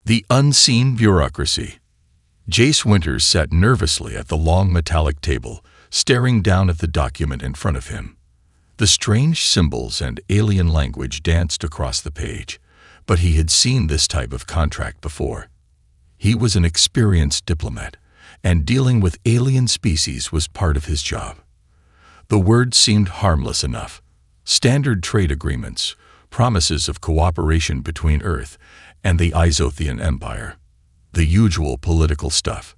The unseen bureaucracy. Jace Winters sat nervously at the long metallic table, staring down at the document in front of him. The strange symbols and alien language danced across the page, but he had seen this type of contract before. He was an experienced diplomat, and dealing with alien species was part of his job. The words seemed harmless enough. Standard trade agreements, promises of cooperation between Earth and the Izothian Empire. The usual political stuff.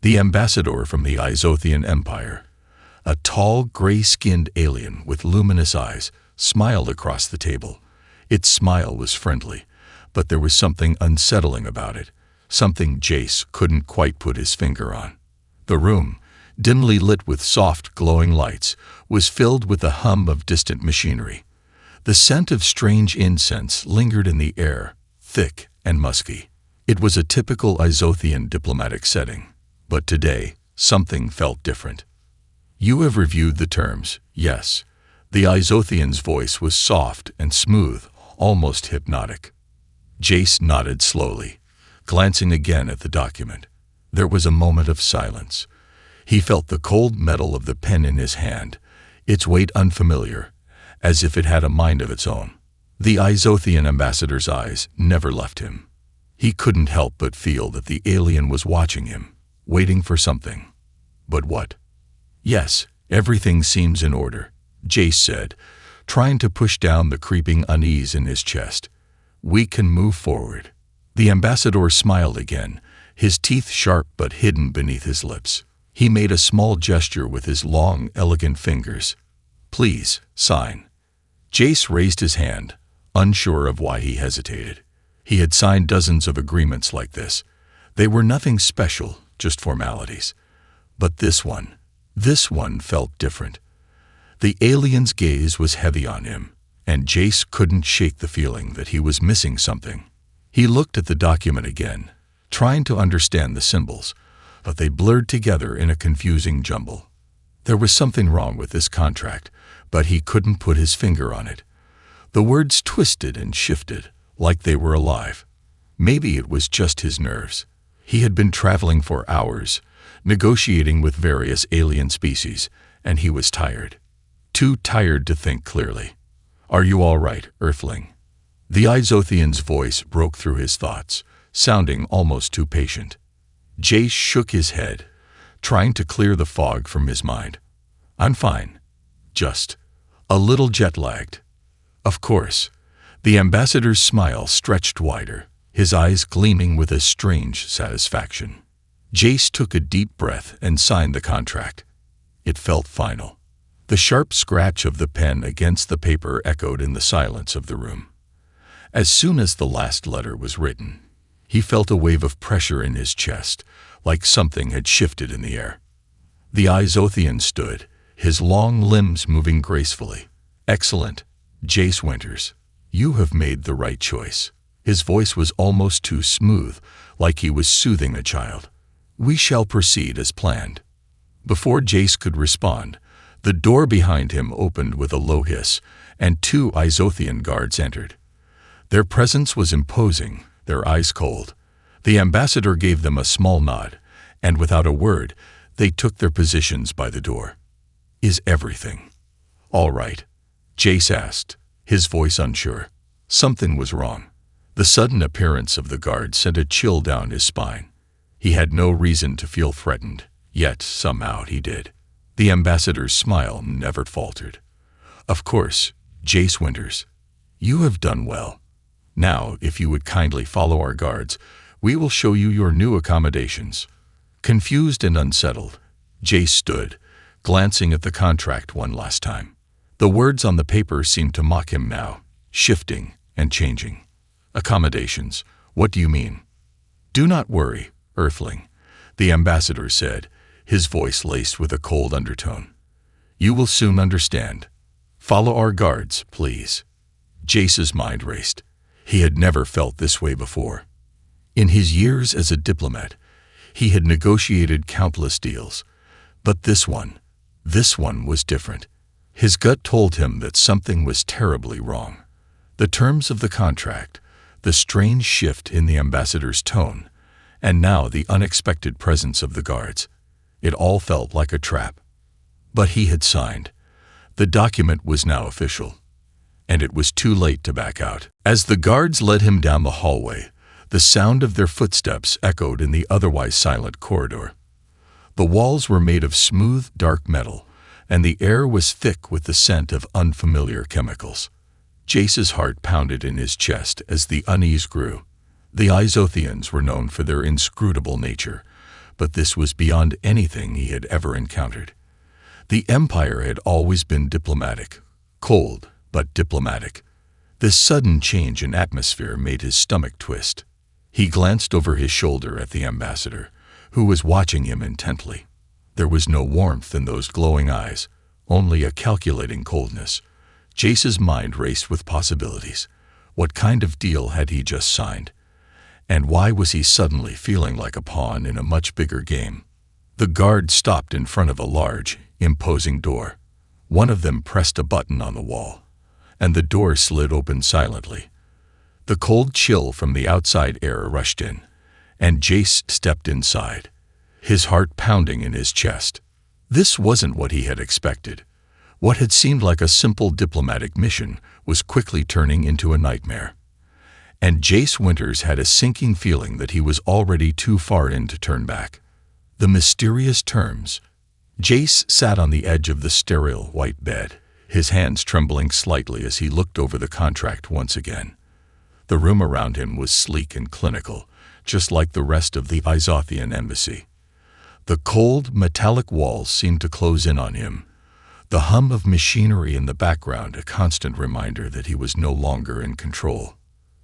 The ambassador from the Izothian Empire, a tall, gray-skinned alien with luminous eyes, smiled across the table. Its smile was friendly, but there was something unsettling about it, something Jace couldn't quite put his finger on. The room, dimly lit with soft, glowing lights, was filled with the hum of distant machinery. The scent of strange incense lingered in the air, thick and musky. It was a typical Izothian diplomatic setting, but today, something felt different. "You have reviewed the terms, yes." The Izothian's voice was soft and smooth, almost hypnotic. Jace nodded slowly, glancing again at the document. There was a moment of silence. He felt the cold metal of the pen in his hand, its weight unfamiliar, as if it had a mind of its own. The Izothian ambassador's eyes never left him. He couldn't help but feel that the alien was watching him, waiting for something. But what? "Yes, everything seems in order," Jace said, trying to push down the creeping unease in his chest. "We can move forward." The ambassador smiled again, his teeth sharp but hidden beneath his lips. He made a small gesture with his long, elegant fingers. "Please, sign." Jace raised his hand, unsure of why he hesitated. He had signed dozens of agreements like this. They were nothing special, just formalities. But this one felt different. The alien's gaze was heavy on him, and Jace couldn't shake the feeling that he was missing something. He looked at the document again, trying to understand the symbols, but they blurred together in a confusing jumble. There was something wrong with this contract, but he couldn't put his finger on it. The words twisted and shifted, like they were alive. Maybe it was just his nerves. He had been traveling for hours, negotiating with various alien species, and he was tired. Too tired to think clearly. "Are you all right, Earthling?" The Izothian's voice broke through his thoughts, sounding almost too patient. Jace shook his head, trying to clear the fog from his mind. "I'm fine. Just a little jet-lagged." "Of course." The ambassador's smile stretched wider, his eyes gleaming with a strange satisfaction. Jace took a deep breath and signed the contract. It felt final. The sharp scratch of the pen against the paper echoed in the silence of the room. As soon as the last letter was written, he felt a wave of pressure in his chest, like something had shifted in the air. The Izothian stood, his long limbs moving gracefully. "Excellent, Jace Winters. You have made the right choice." His voice was almost too smooth, like he was soothing a child. "We shall proceed as planned." Before Jace could respond, the door behind him opened with a low hiss, and 2 Izothian guards entered. Their presence was imposing, their eyes cold. The ambassador gave them a small nod, and without a word, they took their positions by the door. "Is everything all right?" Jace asked, his voice unsure. Something was wrong. The sudden appearance of the guard sent a chill down his spine. He had no reason to feel threatened, yet somehow he did. The ambassador's smile never faltered. "Of course, Jace Winters. You have done well. Now, if you would kindly follow our guards, we will show you your new accommodations." Confused and unsettled, Jace stood, glancing at the contract one last time. The words on the paper seemed to mock him now, shifting and changing. "Accommodations, what do you mean?" "Do not worry, Earthling," the ambassador said, his voice laced with a cold undertone. "You will soon understand. Follow our guards, please." Jace's mind raced. He had never felt this way before. In his years as a diplomat, he had negotiated countless deals, but this one was different. His gut told him that something was terribly wrong. The terms of the contract, the strange shift in the ambassador's tone, and now the unexpected presence of the guards. It all felt like a trap. But he had signed. The document was now official, and it was too late to back out. As the guards led him down the hallway, the sound of their footsteps echoed in the otherwise silent corridor. The walls were made of smooth, dark metal, and the air was thick with the scent of unfamiliar chemicals. Jace's heart pounded in his chest as the unease grew. The Isothians were known for their inscrutable nature, but this was beyond anything he had ever encountered. The Empire had always been diplomatic, cold but diplomatic. This sudden change in atmosphere made his stomach twist. He glanced over his shoulder at the ambassador, who was watching him intently. There was no warmth in those glowing eyes, only a calculating coldness. Jace's mind raced with possibilities. What kind of deal had he just signed? And why was he suddenly feeling like a pawn in a much bigger game? The guard stopped in front of a large, imposing door. One of them pressed a button on the wall, and the door slid open silently. The cold chill from the outside air rushed in, and Jace stepped inside, his heart pounding in his chest. This wasn't what he had expected. What had seemed like a simple diplomatic mission was quickly turning into a nightmare. And Jace Winters had a sinking feeling that he was already too far in to turn back. The mysterious terms. Jace sat on the edge of the sterile white bed, his hands trembling slightly as he looked over the contract once again. The room around him was sleek and clinical, just like the rest of the Isothian embassy. The cold, metallic walls seemed to close in on him, the hum of machinery in the background a constant reminder that he was no longer in control.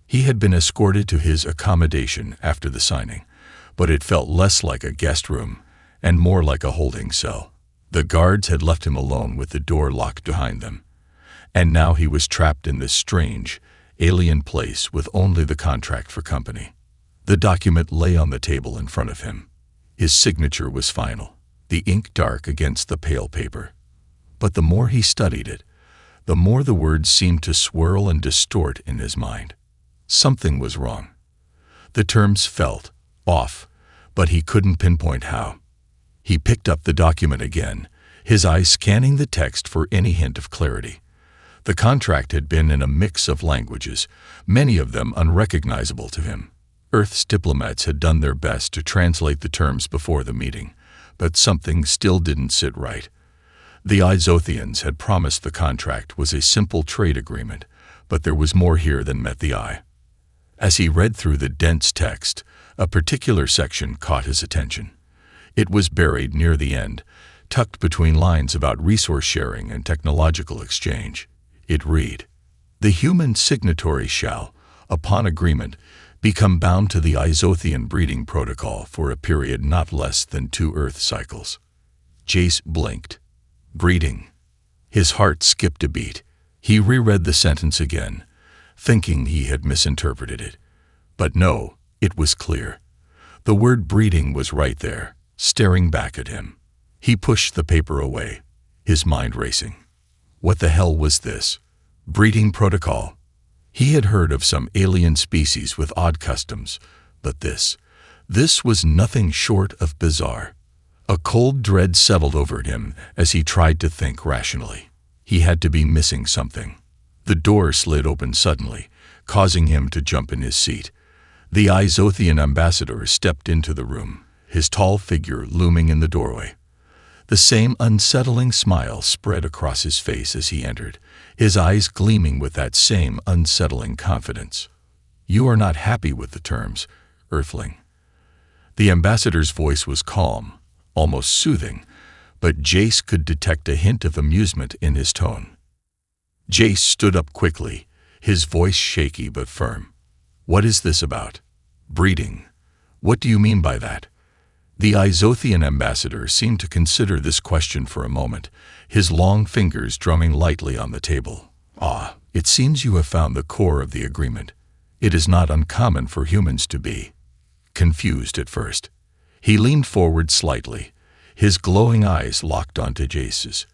He had been escorted to his accommodation after the signing, but it felt less like a guest room and more like a holding cell. The guards had left him alone with the door locked behind them, and now he was trapped in this strange, alien place with only the contract for company. The document lay on the table in front of him. His signature was final, the ink dark against the pale paper. But the more he studied it, the more the words seemed to swirl and distort in his mind. Something was wrong. The terms felt off, but he couldn't pinpoint how. He picked up the document again, his eyes scanning the text for any hint of clarity. The contract had been in a mix of languages, many of them unrecognizable to him. Earth's diplomats had done their best to translate the terms before the meeting, but something still didn't sit right. The Isothians had promised the contract was a simple trade agreement, but there was more here than met the eye. As he read through the dense text, a particular section caught his attention. It was buried near the end, tucked between lines about resource sharing and technological exchange. It read, "The human signatory shall, upon agreement, become bound to the Isothian breeding protocol for a period not less than 2 Earth cycles." Jace blinked. Breeding. His heart skipped a beat. He reread the sentence again, thinking he had misinterpreted it. But no, it was clear. The word breeding was right there, staring back at him. He pushed the paper away, his mind racing. What the hell was this? Breeding protocol? He had heard of some alien species with odd customs, but this was nothing short of bizarre. A cold dread settled over him as he tried to think rationally. He had to be missing something. The door slid open suddenly, causing him to jump in his seat. The Isothian ambassador stepped into the room, his tall figure looming in the doorway. The same unsettling smile spread across his face as he entered, his eyes gleaming with that same unsettling confidence. "You are not happy with the terms, Earthling." The ambassador's voice was calm, almost soothing, but Jace could detect a hint of amusement in his tone. Jace stood up quickly, his voice shaky but firm. "What is this about? Breeding? What do you mean by that?" The Isothian ambassador seemed to consider this question for a moment, his long fingers drumming lightly on the table. "Ah, it seems you have found the core of the agreement. It is not uncommon for humans to be confused at first." He leaned forward slightly, his glowing eyes locked onto Jace's.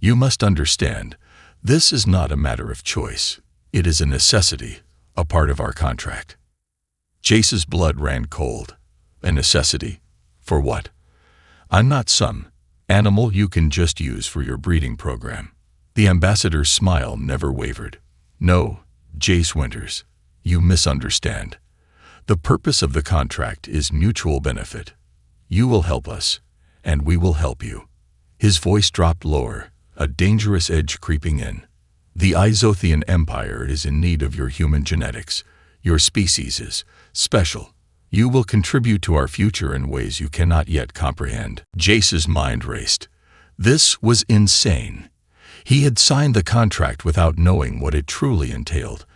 "You must understand, this is not a matter of choice. It is a necessity, a part of our contract. Jace's blood ran cold. A necessity? For what? I'm not some animal you can just use for your breeding program. The ambassador's smile never wavered. No, Jace Winters, you misunderstand. The purpose of the contract is mutual benefit. You will help us, and we will help you. His voice dropped lower, a dangerous edge creeping in. The Izothian Empire is in need of your human genetics. Your species is special. You will contribute to our future in ways you cannot yet comprehend. Jace's mind raced. This was insane. He had signed the contract without knowing what it truly entailed.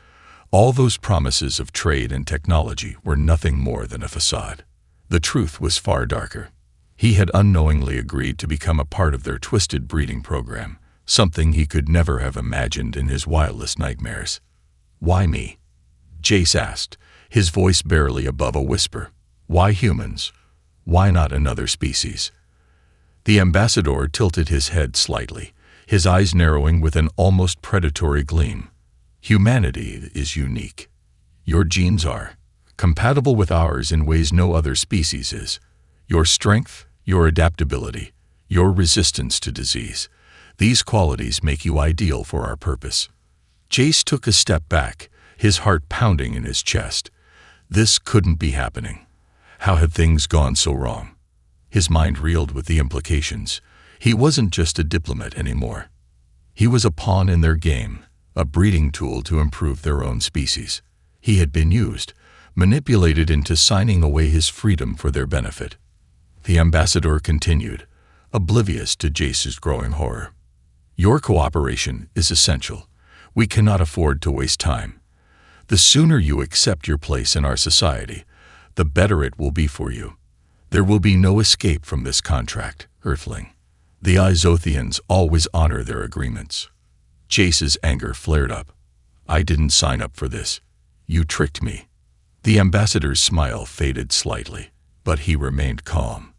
All those promises of trade and technology were nothing more than a facade. The truth was far darker. He had unknowingly agreed to become a part of their twisted breeding program, something he could never have imagined in his wildest nightmares. Why me? Jace asked, his voice barely above a whisper. Why humans? Why not another species? The ambassador tilted his head slightly, his eyes narrowing with an almost predatory gleam. Humanity is unique. Your genes are compatible with ours in ways no other species is. Your strength, your adaptability, your resistance to disease. These qualities make you ideal for our purpose. Jace took a step back, his heart pounding in his chest. This couldn't be happening. How had things gone so wrong? His mind reeled with the implications. He wasn't just a diplomat anymore. He was a pawn in their game, a breeding tool to improve their own species. He had been used, manipulated into signing away his freedom for their benefit. The ambassador continued, oblivious to Jace's growing horror. Your cooperation is essential. We cannot afford to waste time. The sooner you accept your place in our society, the better it will be for you. There will be no escape from this contract, Earthling. The Izothians always honor their agreements. Jace's anger flared up. I didn't sign up for this. You tricked me. The ambassador's smile faded slightly, but he remained calm.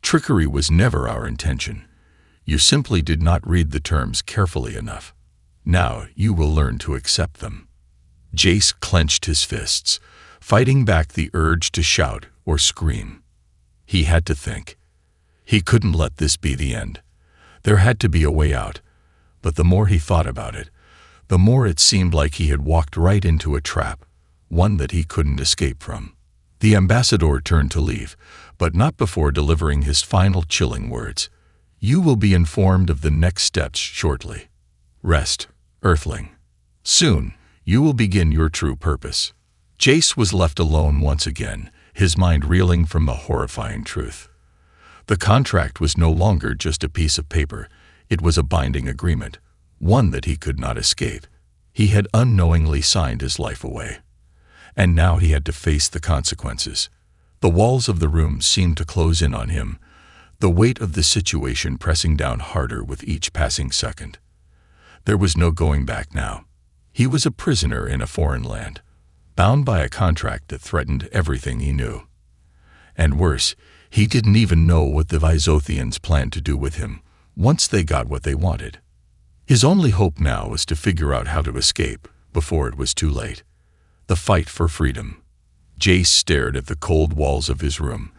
Trickery was never our intention. You simply did not read the terms carefully enough. Now you will learn to accept them. Jace clenched his fists, fighting back the urge to shout or scream. He had to think. He couldn't let this be the end. There had to be a way out, but the more he thought about it, the more it seemed like he had walked right into a trap, one that he couldn't escape from. The ambassador turned to leave, but not before delivering his final chilling words. You will be informed of the next steps shortly. Rest, Earthling. Soon, you will begin your true purpose. Jace was left alone once again, his mind reeling from the horrifying truth. The contract was no longer just a piece of paper. It was a binding agreement, one that he could not escape. He had unknowingly signed his life away. And now he had to face the consequences. The walls of the room seemed to close in on him, the weight of the situation pressing down harder with each passing second. There was no going back now. He was a prisoner in a foreign land, bound by a contract that threatened everything he knew. And worse, he didn't even know what the Izothians planned to do with him once they got what they wanted. His only hope now was to figure out how to escape before it was too late. The fight for freedom. Jace stared at the cold walls of his room,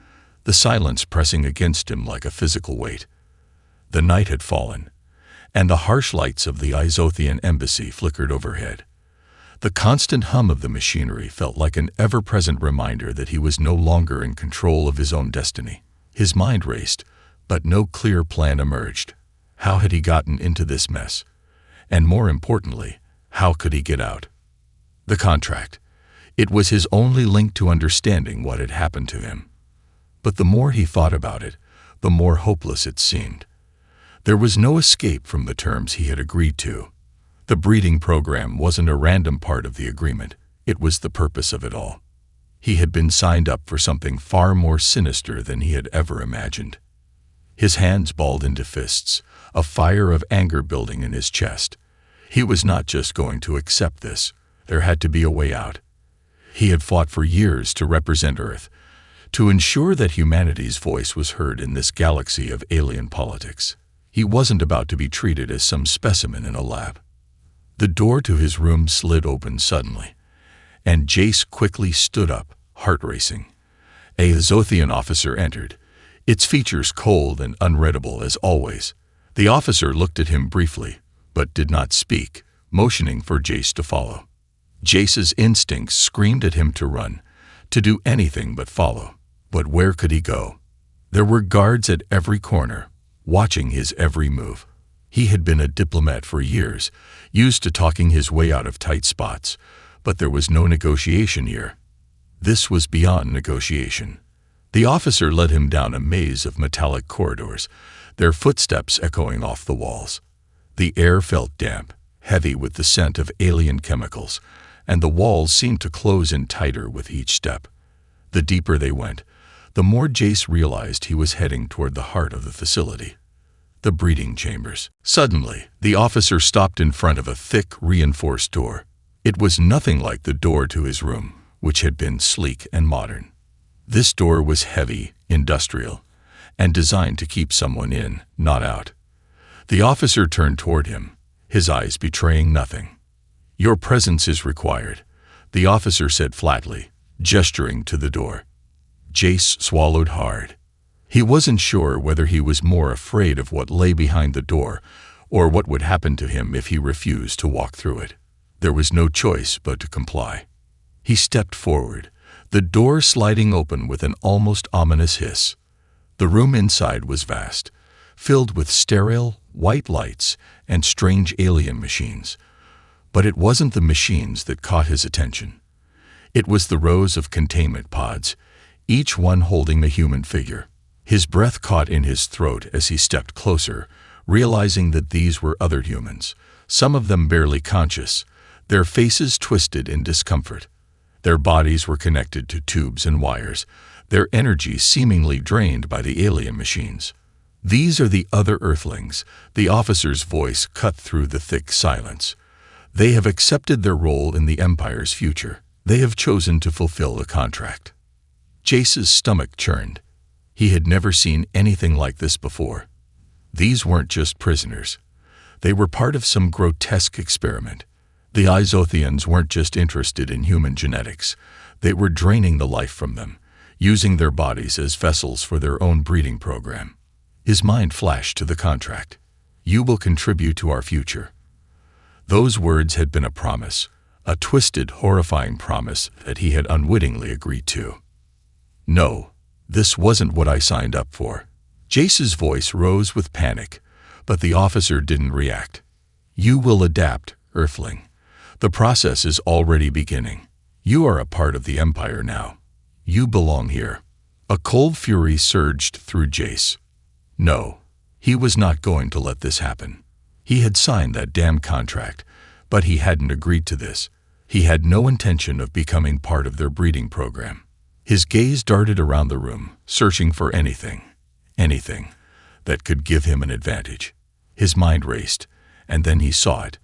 the silence pressing against him like a physical weight. The night had fallen, and the harsh lights of the Izothian embassy flickered overhead. The constant hum of the machinery felt like an ever-present reminder that he was no longer in control of his own destiny. His mind raced, but no clear plan emerged. How had he gotten into this mess? And more importantly, how could he get out? The contract. It was his only link to understanding what had happened to him. But the more he thought about it, the more hopeless it seemed. There was no escape from the terms he had agreed to. The breeding program wasn't a random part of the agreement. It was the purpose of it all. He had been signed up for something far more sinister than he had ever imagined. His hands balled into fists, a fire of anger building in his chest. He was not just going to accept this. There had to be a way out. He had fought for years to represent Earth, to ensure that humanity's voice was heard in this galaxy of alien politics. He wasn't about to be treated as some specimen in a lab. The door to his room slid open suddenly, and Jace quickly stood up, heart racing. A Zothian officer entered, its features cold and unreadable as always. The officer looked at him briefly, but did not speak, motioning for Jace to follow. Jace's instincts screamed at him to run, to do anything but follow. But where could he go? There were guards at every corner, watching his every move. He had been a diplomat for years, used to talking his way out of tight spots, but there was no negotiation here. This was beyond negotiation. The officer led him down a maze of metallic corridors, their footsteps echoing off the walls. The air felt damp, heavy with the scent of alien chemicals, and the walls seemed to close in tighter with each step. The deeper they went, the more Jace realized he was heading toward the heart of the facility. The breeding chambers. Suddenly, the officer stopped in front of a thick, reinforced door. It was nothing like the door to his room, which had been sleek and modern. This door was heavy, industrial, and designed to keep someone in, not out. The officer turned toward him, his eyes betraying nothing. "Your presence is required," the officer said flatly, gesturing to the door. Jace swallowed hard. He wasn't sure whether he was more afraid of what lay behind the door or what would happen to him if he refused to walk through it. There was no choice but to comply. He stepped forward, the door sliding open with an almost ominous hiss. The room inside was vast, filled with sterile, white lights and strange alien machines. But it wasn't the machines that caught his attention. It was the rows of containment pods, each one holding a human figure. His breath caught in his throat as he stepped closer, realizing that these were other humans, some of them barely conscious, their faces twisted in discomfort. Their bodies were connected to tubes and wires, their energy seemingly drained by the alien machines. "These are the other Earthlings," the officer's voice cut through the thick silence. "They have accepted their role in the Empire's future. They have chosen to fulfill a contract." Jace's stomach churned. He had never seen anything like this before. These weren't just prisoners. They were part of some grotesque experiment. The Izothians weren't just interested in human genetics. They were draining the life from them, using their bodies as vessels for their own breeding program. His mind flashed to the contract. "You will contribute to our future." Those words had been a promise, a twisted, horrifying promise that he had unwittingly agreed to. "No, this wasn't what I signed up for." Jace's voice rose with panic, but the officer didn't react. "You will adapt, Earthling. The process is already beginning. You are a part of the Empire now. You belong here." A cold fury surged through Jace. No, he was not going to let this happen. He had signed that damn contract, but he hadn't agreed to this. He had no intention of becoming part of their breeding program. His gaze darted around the room, searching for anything that could give him an advantage. His mind raced, and then he saw it.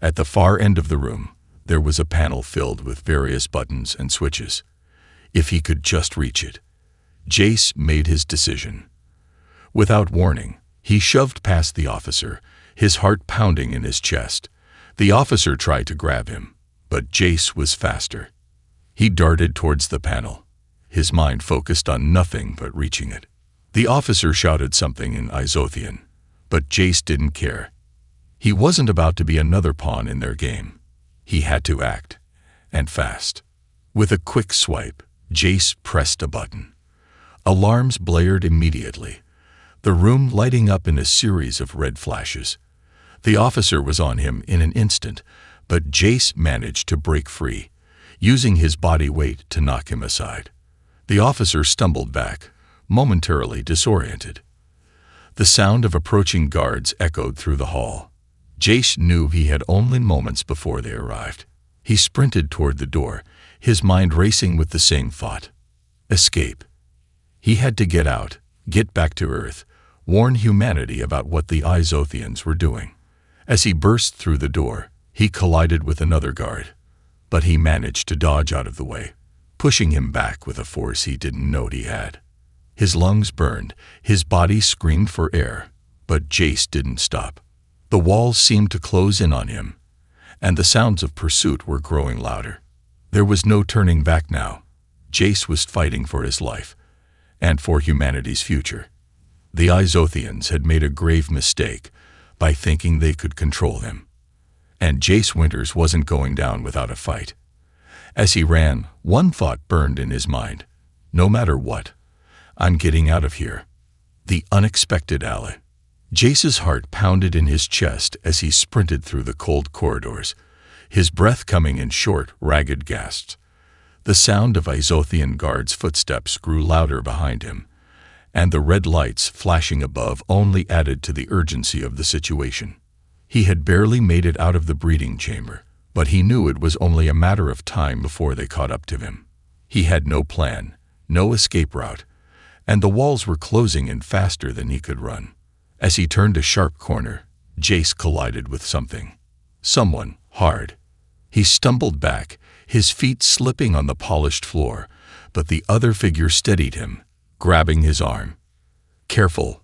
At the far end of the room, there was a panel filled with various buttons and switches. If he could just reach it. Jace made his decision. Without warning, he shoved past the officer, his heart pounding in his chest. The officer tried to grab him, but Jace was faster. He darted towards the panel, his mind focused on nothing but reaching it. The officer shouted something in Izothian, but Jace didn't care. He wasn't about to be another pawn in their game. He had to act, and fast. With a quick swipe, Jace pressed a button. Alarms blared immediately, the room lighting up in a series of red flashes. The officer was on him in an instant, but Jace managed to break free, using his body weight to knock him aside. The officer stumbled back, momentarily disoriented. The sound of approaching guards echoed through the hall. Jace knew he had only moments before they arrived. He sprinted toward the door, his mind racing with the same thought. Escape. He had to get out, get back to Earth, warn humanity about what the Izothians were doing. As he burst through the door, he collided with another guard, but he managed to dodge out of the way, pushing him back with a force he didn't know he had. His lungs burned, his body screamed for air, but Jace didn't stop. The walls seemed to close in on him, and the sounds of pursuit were growing louder. There was no turning back now. Jace was fighting for his life, and for humanity's future. The Izothians had made a grave mistake by thinking they could control him. And Jace Winters wasn't going down without a fight. As he ran, one thought burned in his mind. No matter what, I'm getting out of here. The unexpected ally. Jace's heart pounded in his chest as he sprinted through the cold corridors, his breath coming in short, ragged gasps. The sound of Izothian guards' footsteps grew louder behind him, and the red lights flashing above only added to the urgency of the situation. He had barely made it out of the breeding chamber, but he knew it was only a matter of time before they caught up to him. He had no plan, no escape route, and the walls were closing in faster than he could run. As he turned a sharp corner, Jace collided with something. Someone hard. He stumbled back, his feet slipping on the polished floor, but the other figure steadied him, grabbing his arm. "Careful,"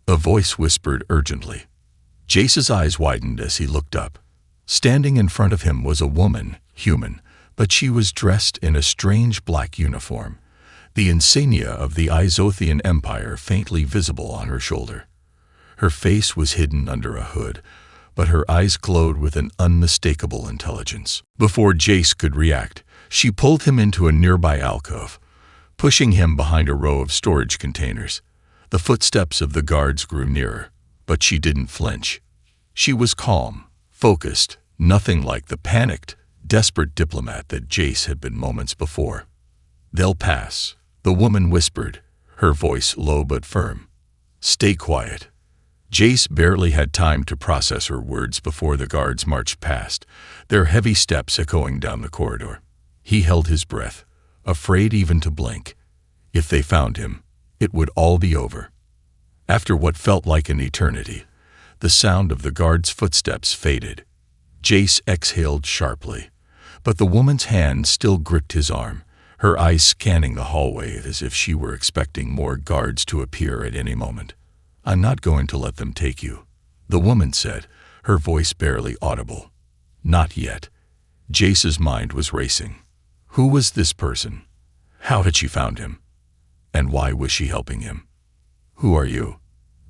a voice whispered urgently. Jace's eyes widened as he looked up. Standing in front of him was a woman, human, but she was dressed in a strange black uniform, the insignia of the Izothian Empire faintly visible on her shoulder. Her face was hidden under a hood, but her eyes glowed with an unmistakable intelligence. Before Jace could react, she pulled him into a nearby alcove, pushing him behind a row of storage containers. The footsteps of the guards grew nearer, but she didn't flinch. She was calm, focused, nothing like the panicked, desperate diplomat that Jace had been moments before. "They'll pass," the woman whispered, her voice low but firm. "Stay quiet." Jace barely had time to process her words before the guards marched past, their heavy steps echoing down the corridor. He held his breath, afraid even to blink. If they found him, it would all be over. After what felt like an eternity, the sound of the guards' footsteps faded. Jace exhaled sharply, but the woman's hand still gripped his arm, her eyes scanning the hallway as if she were expecting more guards to appear at any moment. "I'm not going to let them take you," the woman said, her voice barely audible. Not yet. Jace's mind was racing. Who was this person? How had she found him? And why was she helping him? "Who are you?"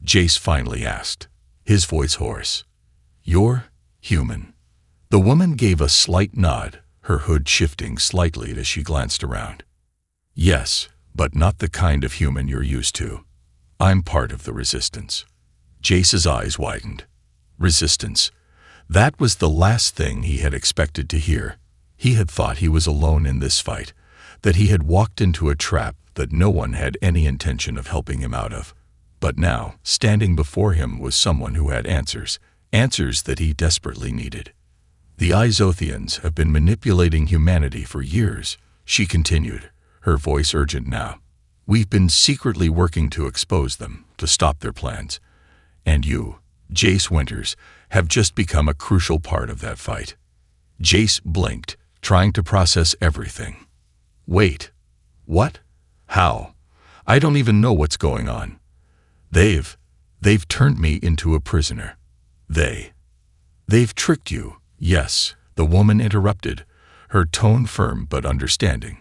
Jace finally asked, his voice hoarse. "You're human." The woman gave a slight nod, her hood shifting slightly as she glanced around. "Yes, but not the kind of human you're used to. I'm part of the resistance." Jace's eyes widened. Resistance. That was the last thing he had expected to hear. He had thought he was alone in this fight, that he had walked into a trap that no one had any intention of helping him out of. But now, standing before him was someone who had answers, answers that he desperately needed. "The Izothians have been manipulating humanity for years," she continued, her voice urgent now. "We've been secretly working to expose them, to stop their plans. And you, Jace Winters, have just become a crucial part of that fight." Jace blinked, trying to process everything. "Wait. What? How? I don't even know what's going on. They've turned me into a prisoner. They've tricked you." "Yes," the woman interrupted, her tone firm but understanding.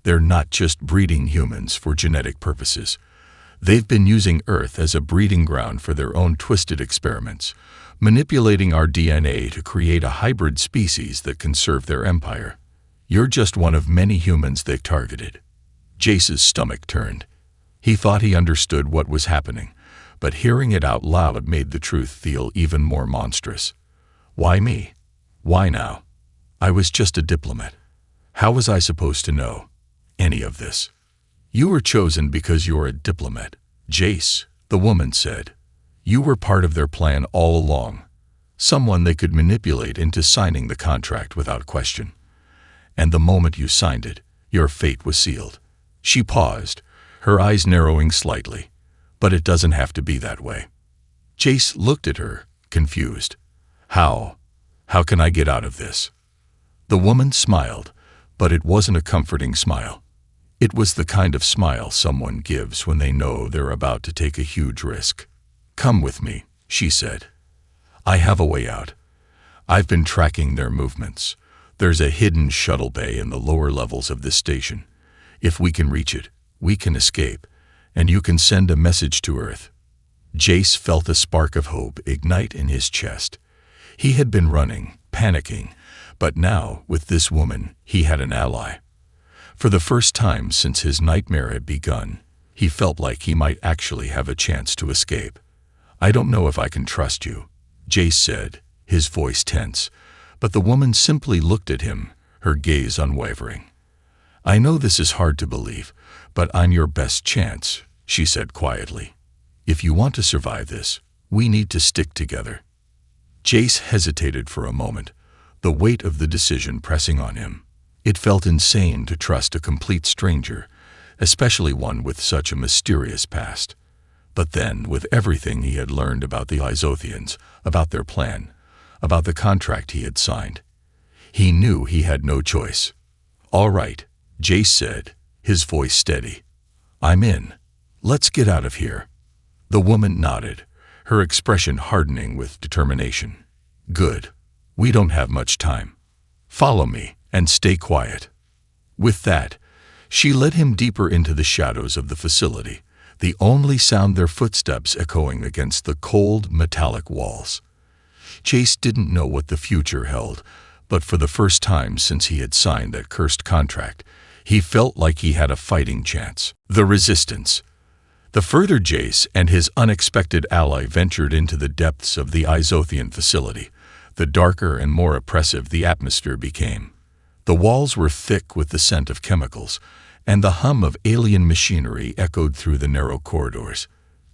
"They're not just breeding humans for genetic purposes. They've been using Earth as a breeding ground for their own twisted experiments, manipulating our DNA to create a hybrid species that can serve their empire. You're just one of many humans they've targeted." Jace's stomach turned. He thought he understood what was happening, but hearing it out loud made the truth feel even more monstrous. "Why me? Why now? I was just a diplomat. How was I supposed to know any of this?" "You were chosen because you're a diplomat, Jace," the woman said. "You were part of their plan all along, someone they could manipulate into signing the contract without question. And the moment you signed it, your fate was sealed." She paused, her eyes narrowing slightly. "But it doesn't have to be that way." Jace looked at her, confused. How can I get out of this?" The woman smiled, but it wasn't a comforting smile. It was the kind of smile someone gives when they know they're about to take a huge risk. "Come with me," she said. "I have a way out. I've been tracking their movements. There's a hidden shuttle bay in the lower levels of this station. If we can reach it, we can escape, and you can send a message to Earth." Jace felt a spark of hope ignite in his chest. He had been running, panicking, but now, with this woman, he had an ally. For the first time since his nightmare had begun, he felt like he might actually have a chance to escape. "I don't know if I can trust you," Jace said, his voice tense, but the woman simply looked at him, her gaze unwavering. "I know this is hard to believe, but I'm your best chance," she said quietly. "If you want to survive this, we need to stick together." Jace hesitated for a moment, the weight of the decision pressing on him. It felt insane to trust a complete stranger, especially one with such a mysterious past. But then, with everything he had learned about the Isothians, about their plan, about the contract he had signed, he knew he had no choice. "All right," Jace said, his voice steady. "I'm in. Let's get out of here." The woman nodded, her expression hardening with determination. "Good. We don't have much time. Follow me, and stay quiet." With that, she led him deeper into the shadows of the facility, the only sound their footsteps echoing against the cold, metallic walls. Jace didn't know what the future held, but for the first time since he had signed that cursed contract, he felt like he had a fighting chance. The resistance. The further Jace and his unexpected ally ventured into the depths of the Isothian facility, the darker and more oppressive the atmosphere became. The walls were thick with the scent of chemicals, and the hum of alien machinery echoed through the narrow corridors.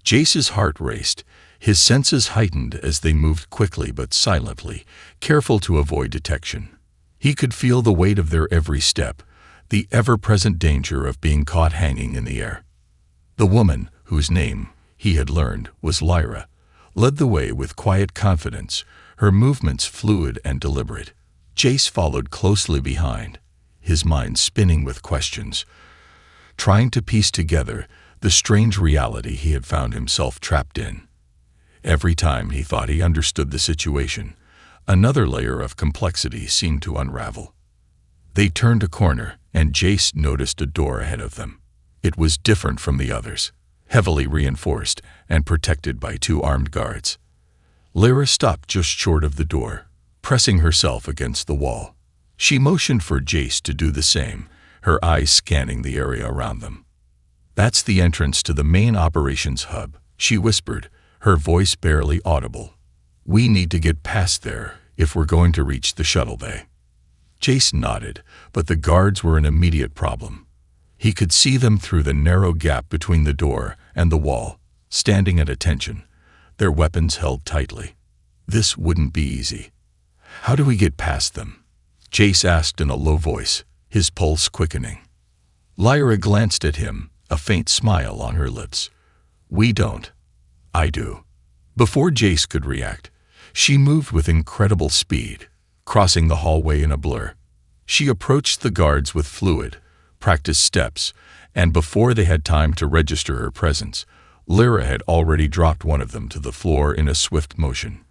Jace's heart raced, his senses heightened as they moved quickly but silently, careful to avoid detection. He could feel the weight of their every step, the ever-present danger of being caught hanging in the air. The woman, whose name, he had learned, was Lyra, led the way with quiet confidence, her movements fluid and deliberate. Jace followed closely behind, his mind spinning with questions, trying to piece together the strange reality he had found himself trapped in. Every time he thought he understood the situation, another layer of complexity seemed to unravel. They turned a corner, and Jace noticed a door ahead of them. It was different from the others, heavily reinforced and protected by 2 armed guards. Lyra stopped just short of the door, pressing herself against the wall. She motioned for Jace to do the same, her eyes scanning the area around them. "That's the entrance to the main operations hub," she whispered, her voice barely audible. "We need to get past there if we're going to reach the shuttle bay." Jace nodded, but the guards were an immediate problem. He could see them through the narrow gap between the door and the wall, standing at attention, their weapons held tightly. This wouldn't be easy. "How do we get past them?" Jace asked in a low voice, his pulse quickening. Lyra glanced at him, a faint smile on her lips. "We don't. I do." Before Jace could react, she moved with incredible speed, crossing the hallway in a blur. She approached the guards with fluid, practiced steps, and before they had time to register her presence, Lyra had already dropped one of them to the floor in a swift motion.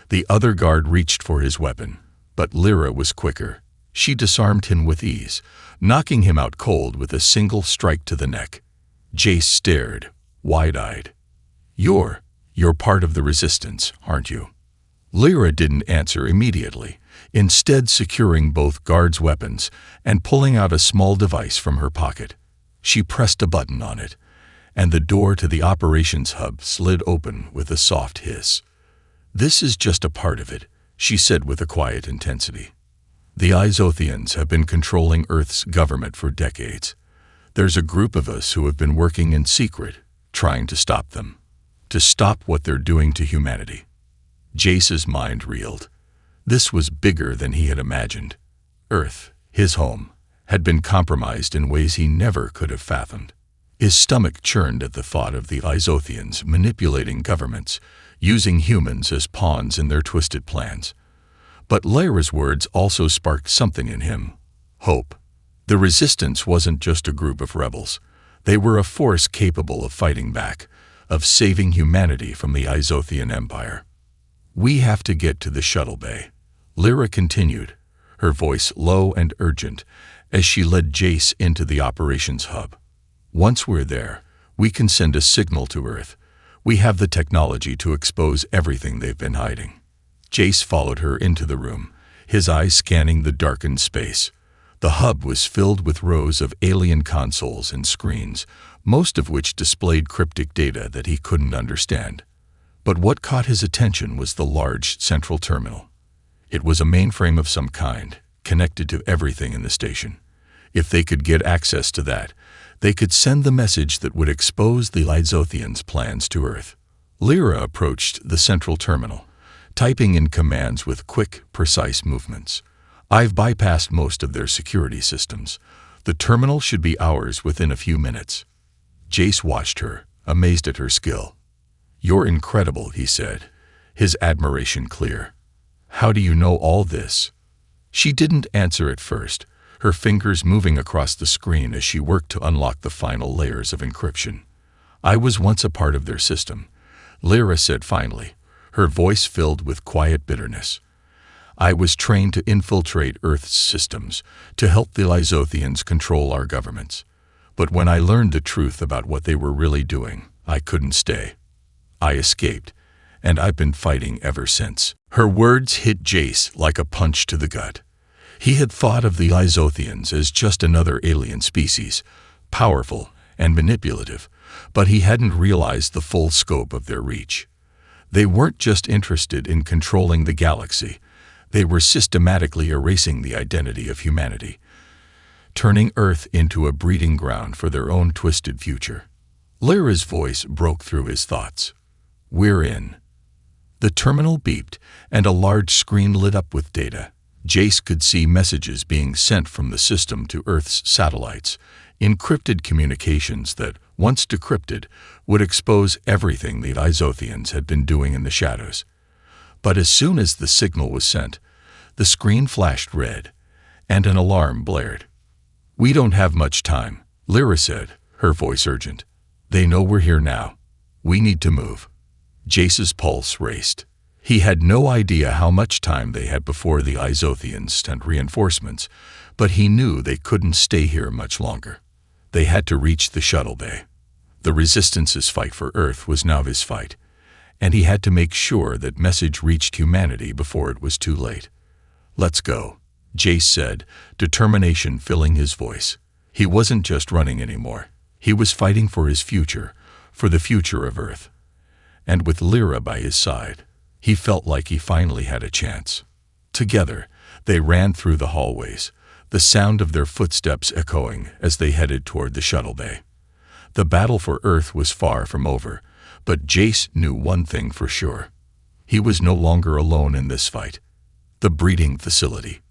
The other guard reached for his weapon, but Lyra was quicker. She disarmed him with ease, knocking him out cold with a single strike to the neck. Jace stared, wide-eyed. You're part of the resistance, aren't you?" Lyra didn't answer immediately, instead securing both guards' weapons and pulling out a small device from her pocket. She pressed a button on it, and the door to the operations hub slid open with a soft hiss. "This is just a part of it," she said with a quiet intensity. "The Isothians have been controlling Earth's government for decades. There's a group of us who have been working in secret, trying to stop them, to stop what they're doing to humanity." Jace's mind reeled. This was bigger than he had imagined. Earth, his home, had been compromised in ways he never could have fathomed. His stomach churned at the thought of the Isothians manipulating governments, using humans as pawns in their twisted plans. But Lyra's words also sparked something in him: hope. The resistance wasn't just a group of rebels. They were a force capable of fighting back, of saving humanity from the Isothian Empire. "We have to get to the shuttle bay," Lyra continued, her voice low and urgent, as she led Jace into the operations hub. "Once we're there, we can send a signal to Earth. We have the technology to expose everything they've been hiding." Jace followed her into the room, his eyes scanning the darkened space. The hub was filled with rows of alien consoles and screens, most of which displayed cryptic data that he couldn't understand. But what caught his attention was the large central terminal. It was a mainframe of some kind, connected to everything in the station. If they could get access to that, they could send the message that would expose the Lysothians' plans to Earth. Lyra approached the central terminal, typing in commands with quick, precise movements. "I've bypassed most of their security systems. The terminal should be ours within a few minutes." Jace watched her, amazed at her skill. "You're incredible," he said, his admiration clear. "How do you know all this?" She didn't answer at first, her fingers moving across the screen as she worked to unlock the final layers of encryption. "I was once a part of their system," Lyra said finally, her voice filled with quiet bitterness. "I was trained to infiltrate Earth's systems, to help the Lysothians control our governments. But when I learned the truth about what they were really doing, I couldn't stay. I escaped, and I've been fighting ever since." Her words hit Jace like a punch to the gut. He had thought of the Lysothians as just another alien species, powerful and manipulative, but he hadn't realized the full scope of their reach. They weren't just interested in controlling the galaxy, they were systematically erasing the identity of humanity, turning Earth into a breeding ground for their own twisted future. Lyra's voice broke through his thoughts. "We're in." The terminal beeped, and a large screen lit up with data. Jace could see messages being sent from the system to Earth's satellites, encrypted communications that, once decrypted, would expose everything the Lysothians had been doing in the shadows. But as soon as the signal was sent, the screen flashed red, and an alarm blared. "We don't have much time," Lyra said, her voice urgent. "They know we're here now. We need to move." Jace's pulse raced. He had no idea how much time they had before the Lysothians sent reinforcements, but he knew they couldn't stay here much longer. They had to reach the shuttle bay. The Resistance's fight for Earth was now his fight, and he had to make sure that message reached humanity before it was too late. "Let's go," Jace said, determination filling his voice. He wasn't just running anymore. He was fighting for his future, for the future of Earth. And with Lyra by his side, he felt like he finally had a chance. Together, they ran through the hallways, the sound of their footsteps echoing as they headed toward the shuttle bay. The battle for Earth was far from over, but Jace knew one thing for sure. He was no longer alone in this fight. The breeding facility.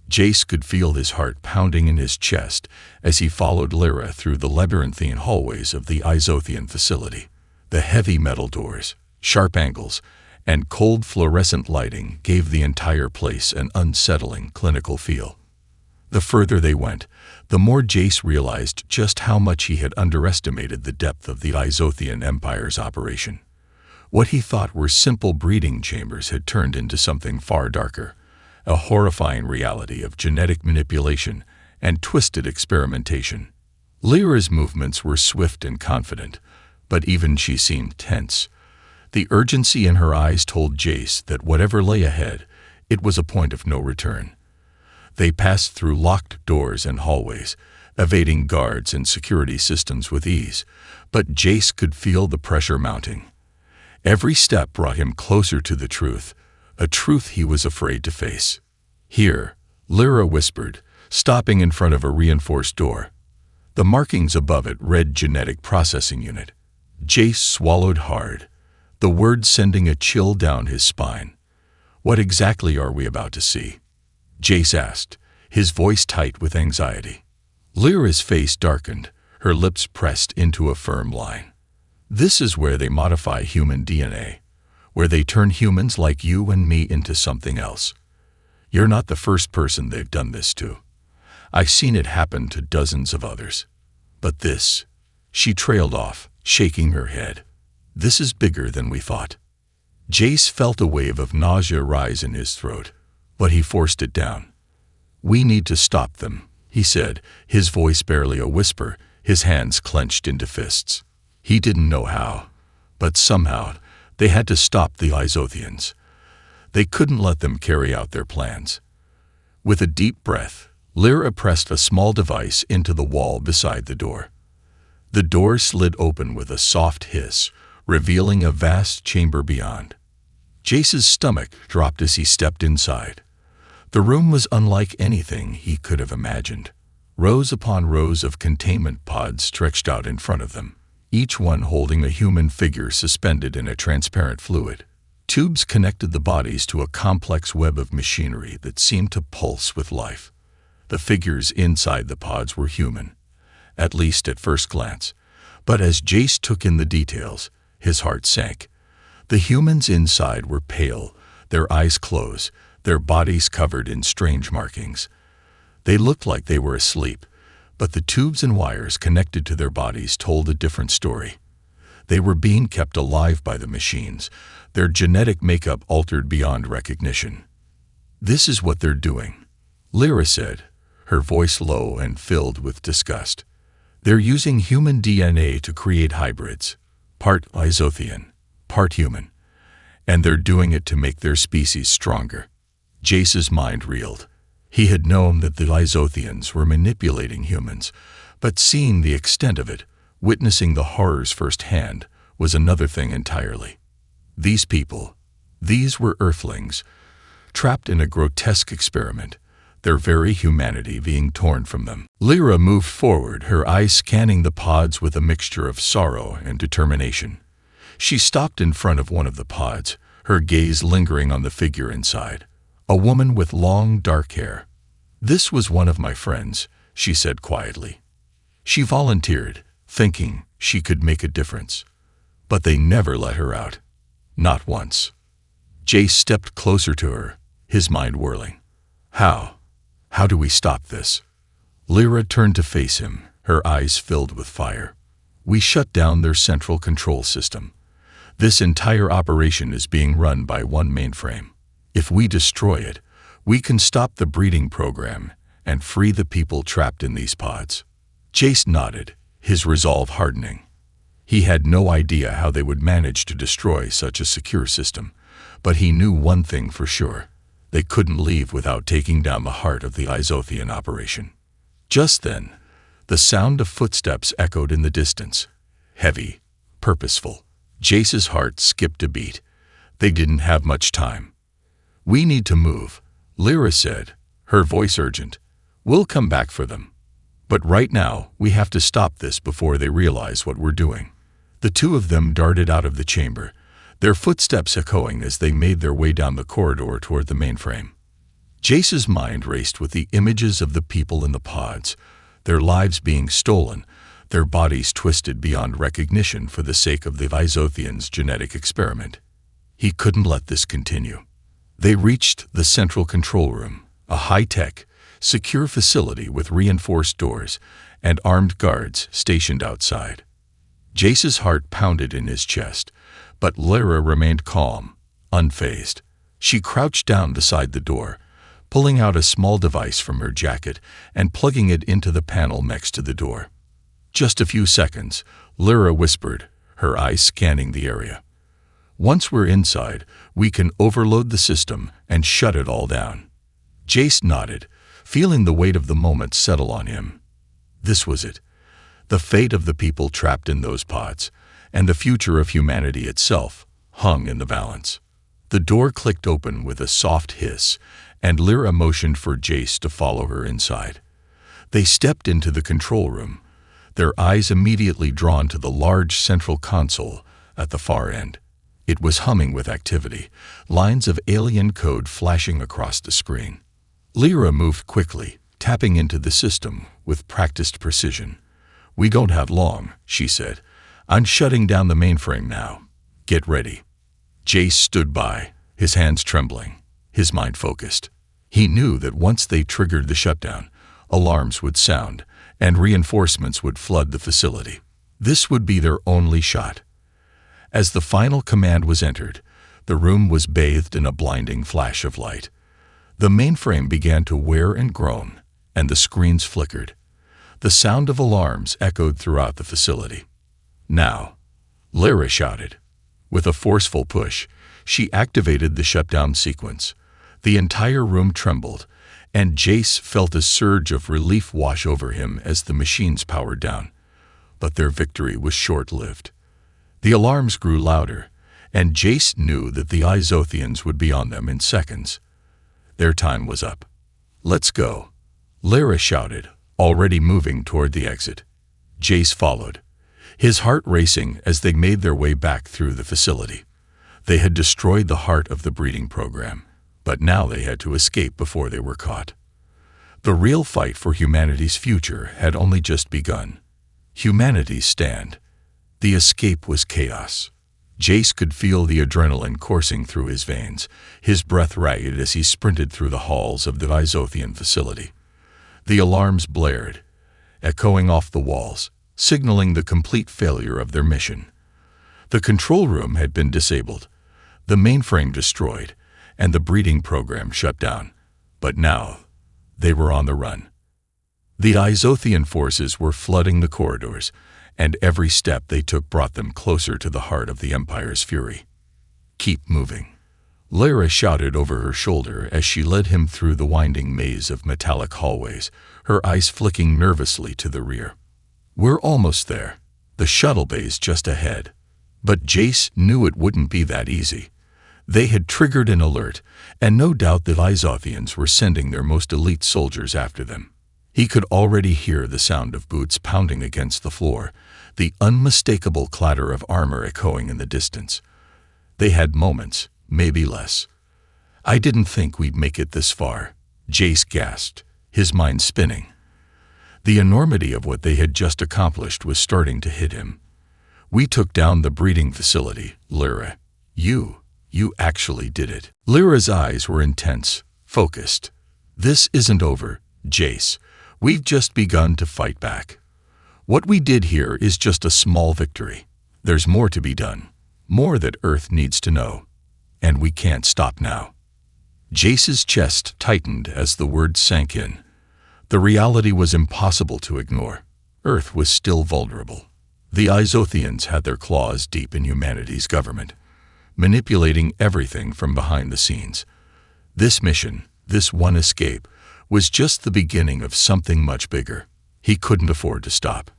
Jace could feel his heart pounding in his chest as he followed Lyra through the labyrinthine hallways of the Lysothian facility. The heavy metal doors, sharp angles, and cold fluorescent lighting gave the entire place an unsettling clinical feel. The further they went, the more Jace realized just how much he had underestimated the depth of the Lysothian Empire's operation. What he thought were simple breeding chambers had turned into something far darker, a horrifying reality of genetic manipulation and twisted experimentation. Lyra's movements were swift and confident, but even she seemed tense. The urgency in her eyes told Jace that whatever lay ahead, it was a point of no return. They passed through locked doors and hallways, evading guards and security systems with ease, but Jace could feel the pressure mounting. Every step brought him closer to the truth, a truth he was afraid to face. "Here," Lyra whispered, stopping in front of a reinforced door. The markings above it read Genetic Processing Unit. Jace swallowed hard, the words sending a chill down his spine. "What exactly are we about to see?" Jace asked, his voice tight with anxiety. Lyra's face darkened, her lips pressed into a firm line. "This is where they modify human DNA, where they turn humans like you and me into something else. You're not the first person they've done this to. I've seen it happen to dozens of others. But this," she trailed off, shaking her head, "this is bigger than we thought." Jace felt a wave of nausea rise in his throat, but he forced it down. "We need to stop them," he said, his voice barely a whisper, his hands clenched into fists. He didn't know how, but somehow they had to stop the Isothians. They couldn't let them carry out their plans. With a deep breath, Lyra pressed a small device into the wall beside the door. The door slid open with a soft hiss, revealing a vast chamber beyond. Jace's stomach dropped as he stepped inside. The room was unlike anything he could have imagined. Rows upon rows of containment pods stretched out in front of them, each one holding a human figure suspended in a transparent fluid. Tubes connected the bodies to a complex web of machinery that seemed to pulse with life. The figures inside the pods were human, at least at first glance, but as Jace took in the details, his heart sank. The humans inside were pale, their eyes closed, their bodies covered in strange markings. They looked like they were asleep, but the tubes and wires connected to their bodies told a different story. They were being kept alive by the machines, their genetic makeup altered beyond recognition. "This is what they're doing," Lyra said, her voice low and filled with disgust. "They're using human DNA to create hybrids, part Isothian, part human, and they're doing it to make their species stronger." Jace's mind reeled. He had known that the Isothians were manipulating humans, but seeing the extent of it, witnessing the horrors firsthand, was another thing entirely. These people, these were Earthlings, trapped in a grotesque experiment, their very humanity being torn from them. Lyra moved forward, her eyes scanning the pods with a mixture of sorrow and determination. She stopped in front of one of the pods, her gaze lingering on the figure inside, a woman with long, dark hair. "This was one of my friends," she said quietly. She volunteered, thinking she could make a difference. But they never let her out. Not once. Jace stepped closer to her, his mind whirling. How? How do we stop this? Lyra turned to face him, her eyes filled with fire. "We shut down their central control system. This entire operation is being run by one mainframe. If we destroy it, we can stop the breeding program and free the people trapped in these pods." Jace nodded, his resolve hardening. He had no idea how they would manage to destroy such a secure system, but he knew one thing for sure. They couldn't leave without taking down the heart of the Isothian operation. Just then, the sound of footsteps echoed in the distance, heavy, purposeful. Jace's heart skipped a beat. They didn't have much time. "We need to move," Lyra said, her voice urgent. "We'll come back for them. But right now, we have to stop this before they realize what we're doing." The two of them darted out of the chamber, their footsteps echoing as they made their way down the corridor toward the mainframe. Jace's mind raced with the images of the people in the pods, their lives being stolen, their bodies twisted beyond recognition for the sake of the Isothians' genetic experiment. He couldn't let this continue. They reached the central control room, a high-tech, secure facility with reinforced doors and armed guards stationed outside. Jace's heart pounded in his chest, but Lyra remained calm, unfazed. She crouched down beside the door, pulling out a small device from her jacket and plugging it into the panel next to the door. "Just a few seconds," Lyra whispered, her eyes scanning the area. "Once we're inside, we can overload the system and shut it all down." Jace nodded, feeling the weight of the moment settle on him. This was it. The fate of the people trapped in those pods, and the future of humanity itself, hung in the balance. The door clicked open with a soft hiss, and Lyra motioned for Jace to follow her inside. They stepped into the control room, their eyes immediately drawn to the large central console at the far end. It was humming with activity, lines of alien code flashing across the screen. Lyra moved quickly, tapping into the system with practiced precision. "We don't have long," she said. "I'm shutting down the mainframe now. Get ready." Jace stood by, his hands trembling, his mind focused. He knew that once they triggered the shutdown, alarms would sound, and reinforcements would flood the facility. This would be their only shot. As the final command was entered, the room was bathed in a blinding flash of light. The mainframe began to wear and groan, and the screens flickered. The sound of alarms echoed throughout the facility. "Now," Lyra shouted. With a forceful push, she activated the shutdown sequence. The entire room trembled, and Jace felt a surge of relief wash over him as the machines powered down. But their victory was short-lived. The alarms grew louder, and Jace knew that the Izothians would be on them in seconds. Their time was up. "Let's go," Lyra shouted, already moving toward the exit. Jace followed, his heart racing as they made their way back through the facility. They had destroyed the heart of the breeding program, but now they had to escape before they were caught. The real fight for humanity's future had only just begun. Humanity's stand. The escape was chaos. Jace could feel the adrenaline coursing through his veins, his breath ragged as he sprinted through the halls of the Izothian facility. The alarms blared, echoing off the walls, signaling the complete failure of their mission. The control room had been disabled, the mainframe destroyed, and the breeding program shut down. But now, they were on the run. The Izothian forces were flooding the corridors, and every step they took brought them closer to the heart of the Empire's fury. "Keep moving," Lyra shouted over her shoulder as she led him through the winding maze of metallic hallways, her eyes flicking nervously to the rear. "We're almost there. The shuttle bay's just ahead." But Jace knew it wouldn't be that easy. They had triggered an alert, and no doubt the Izothians were sending their most elite soldiers after them. He could already hear the sound of boots pounding against the floor, the unmistakable clatter of armor echoing in the distance. They had moments, maybe less. "I didn't think we'd make it this far," Jace gasped, his mind spinning. The enormity of what they had just accomplished was starting to hit him. "We took down the breeding facility, Lyra. You actually did it." Lyra's eyes were intense, focused. "This isn't over, Jace. We've just begun to fight back. What we did here is just a small victory. There's more to be done, more that Earth needs to know. And we can't stop now." Jace's chest tightened as the words sank in. The reality was impossible to ignore. Earth was still vulnerable. The Izothians had their claws deep in humanity's government, manipulating everything from behind the scenes. This mission, this one escape, was just the beginning of something much bigger. He couldn't afford to stop,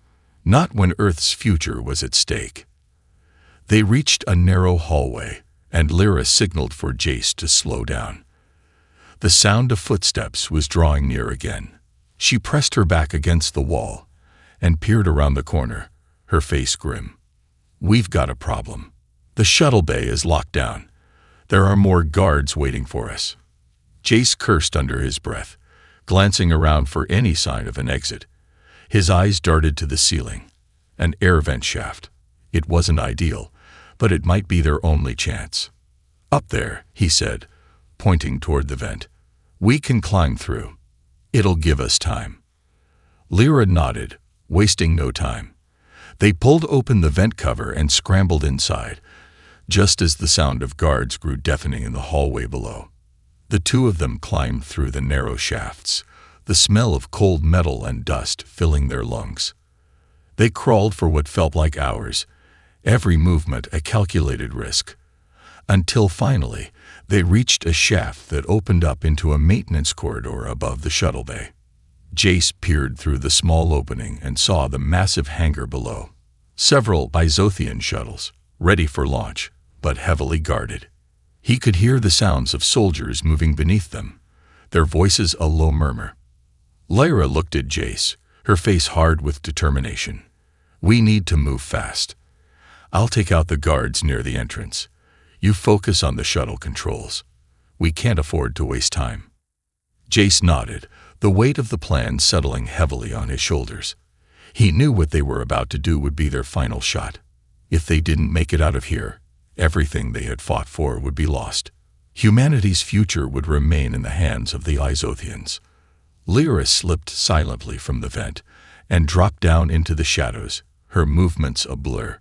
not when Earth's future was at stake. They reached a narrow hallway, and Lyra signaled for Jace to slow down. The sound of footsteps was drawing near again. She pressed her back against the wall and peered around the corner, her face grim. "We've got a problem. The shuttle bay is locked down. There are more guards waiting for us." Jace cursed under his breath, glancing around for any sign of an exit. His eyes darted to the ceiling. An air vent shaft. It wasn't ideal, but it might be their only chance. "Up there," he said, pointing toward the vent. "We can climb through. It'll give us time." Lyra nodded, wasting no time. They pulled open the vent cover and scrambled inside, just as the sound of guards grew deafening in the hallway below. The two of them climbed through the narrow shafts, the smell of cold metal and dust filling their lungs. They crawled for what felt like hours, every movement a calculated risk, until finally they reached a shaft that opened up into a maintenance corridor above the shuttle bay. Jace peered through the small opening and saw the massive hangar below. Several Izothian shuttles, ready for launch, but heavily guarded. He could hear the sounds of soldiers moving beneath them, their voices a low murmur. Lyra looked at Jace, her face hard with determination. "We need to move fast. I'll take out the guards near the entrance. You focus on the shuttle controls. We can't afford to waste time." Jace nodded, the weight of the plan settling heavily on his shoulders. He knew what they were about to do would be their final shot. If they didn't make it out of here, everything they had fought for would be lost. Humanity's future would remain in the hands of the Izothians. Lyra slipped silently from the vent and dropped down into the shadows, her movements a blur.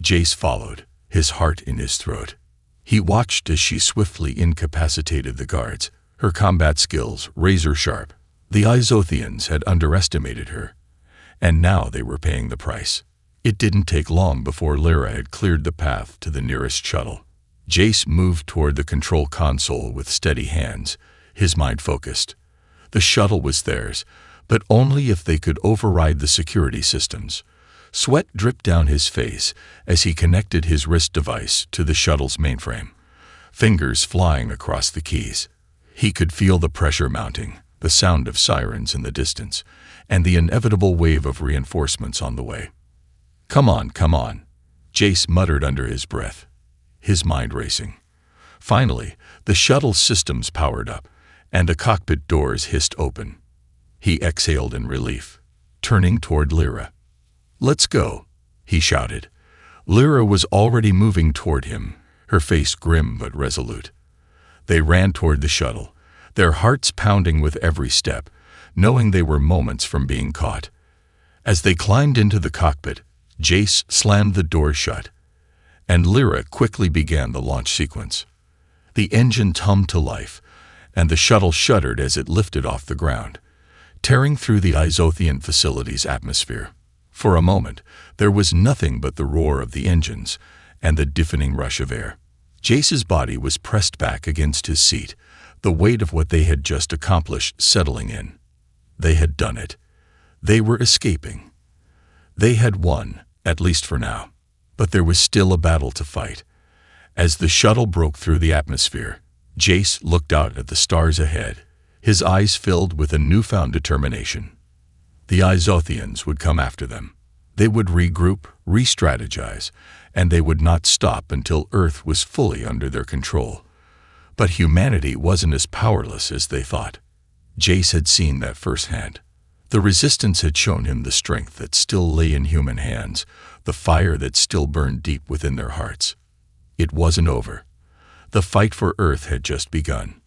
Jace followed, his heart in his throat. He watched as she swiftly incapacitated the guards, Her combat skills razor-sharp. The Isothians had underestimated her, and now they were paying the price. It didn't take long before Lyra had cleared the path to the nearest shuttle. Jace moved toward the control console with steady hands, his mind focused. The shuttle was theirs, but only if they could override the security systems. Sweat dripped down his face as he connected his wrist device to the shuttle's mainframe, fingers flying across the keys. He could feel the pressure mounting, the sound of sirens in the distance, and the inevitable wave of reinforcements on the way. Come on, Jace muttered under his breath, his mind racing. Finally, the shuttle's systems powered up, and the cockpit doors hissed open. He exhaled in relief, turning toward Lyra. "Let's go," he shouted. Lyra was already moving toward him, her face grim but resolute. They ran toward the shuttle, their hearts pounding with every step, knowing they were moments from being caught. As they climbed into the cockpit, Jace slammed the door shut, and Lyra quickly began the launch sequence. The engine hummed to life, and the shuttle shuddered as it lifted off the ground, tearing through the Isothian facility's atmosphere. For a moment, there was nothing but the roar of the engines and the deafening rush of air. Jace's body was pressed back against his seat, the weight of what they had just accomplished settling in. They had done it. They were escaping. They had won, at least for now. But there was still a battle to fight. As the shuttle broke through the atmosphere, Jace looked out at the stars ahead, his eyes filled with a newfound determination. The Isothians would come after them. They would regroup, re-strategize, and they would not stop until Earth was fully under their control. But humanity wasn't as powerless as they thought. Jace had seen that firsthand. The Resistance had shown him the strength that still lay in human hands, the fire that still burned deep within their hearts. It wasn't over. The fight for Earth had just begun.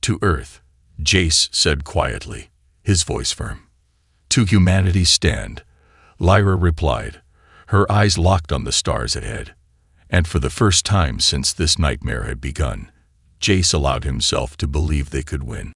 "To Earth," Jace said quietly, his voice firm. "To humanity stand," Lyra replied, her eyes locked on the stars ahead. And for the first time since this nightmare had begun, Jace allowed himself to believe they could win.